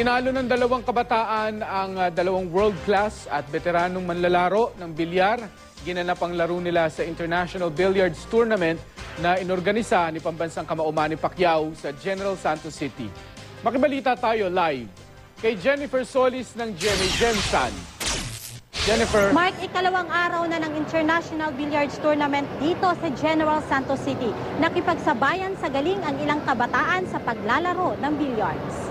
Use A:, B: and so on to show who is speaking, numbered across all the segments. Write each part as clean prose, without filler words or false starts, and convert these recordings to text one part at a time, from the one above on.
A: Tinalo ng dalawang kabataan ang dalawang world-class at veteranong manlalaro ng bilyar. Ginanap ang laro nila sa International Billiards Tournament na inorganisa ni Pambansang Kamao Manny Pacquiao sa General Santos City. Makibalita tayo live kay Jennifer Solis ng GMA Gensan. Jennifer.
B: Mark, ikalawang araw na ng International Billiards Tournament dito sa General Santos City. Nakipagsabayan sa galing ang ilang kabataan sa paglalaro ng billiards.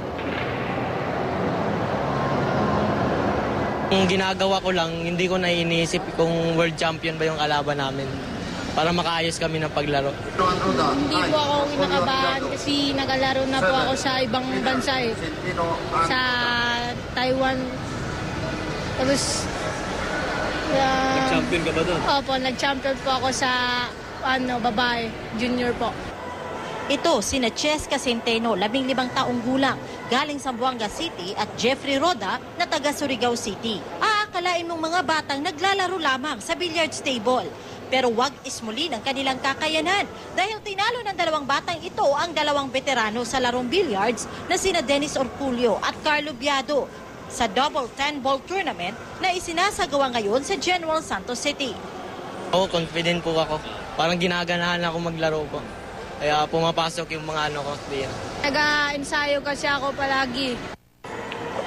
C: Ang ginagawa ko lang, hindi ko na iniisip kung world champion ba yung kalaban namin para makaayos kami ng paglaro.
D: Hindi po ako kinakabahan kasi nagalaro na po ako sa ibang bansa sa Taiwan. Tapos
C: Nag-champion ka ba doon?
D: Opo, nag-champion po ako sa babae, junior po.
B: Ito sina Cheska Centeno, 15 taong gulang, galing Zamboanga City at Jeffrey Roda na taga Surigao City. Aakalain mong mga batang naglalaro lamang sa billiards table. Pero wag ismulin ang kanilang kakayanan dahil tinalo ng dalawang batang ito ang dalawang veterano sa larong billiards na sina Dennis Orculio at Carlo Biado sa double 10-ball tournament na isinasagawa ngayon sa General Santos City.
C: Oo, confident po ako. Parang ginaganahan ako maglaro po. Kaya pumapasok yung mga player.
D: Nag-ensayo kasi ako palagi.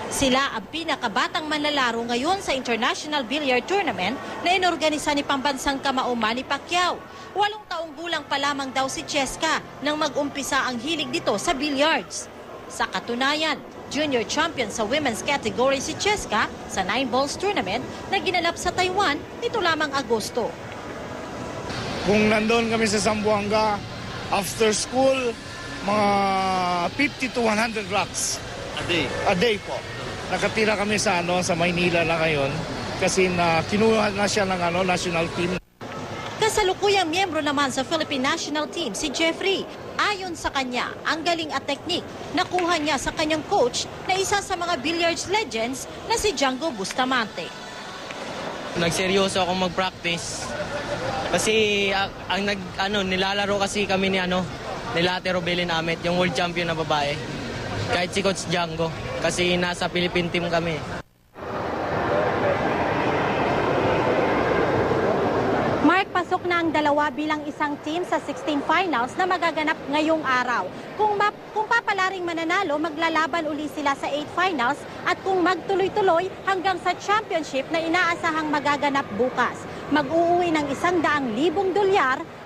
B: Sila ang pinakabatang manlalaro ngayon sa International Billiard Tournament na inorganisa ni Pambansang Kamao Manny Pacquiao. 8 taong gulang pa lamang daw si Cheska nang mag-umpisa ang hilig dito sa billiards. Sa katunayan, junior champion sa women's category si Cheska sa 9-balls tournament na ginanap sa Taiwan nito lamang Agosto.
E: Kung nandoon kami sa Zamboanga, after school, mga 50 to 100 racks. A day po. Nakatira kami sa sa Maynila na ngayon kasi kinuha na siya ng national team.
B: Kasalukuyang miyembro naman sa Philippine National Team si Jeffrey. Ayon sa kanya, ang galing at teknik nakuha niya sa kanyang coach na isa sa mga billiards legends na si Django Bustamante.
C: Nagseryoso akong mag-practice. Kasi nilalaro kasi kami ni Ate Robelin Amet, yung world champion na babae. Kahit si Coach Django, kasi nasa Philippine team kami.
B: Mark, pasok na ang dalawa bilang isang team sa 16 finals na magaganap ngayong araw. Kung papalaring mananalo, maglalaban uli sila sa 8 finals at kung magtuloy-tuloy hanggang sa championship na inaasahang magaganap bukas. Mag-uuwi ng $100,000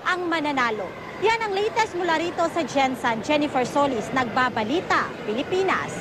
B: ang mananalo. Yan ang latest mula rito sa Gensan. Jennifer Solis, Nagbabalita, Pilipinas.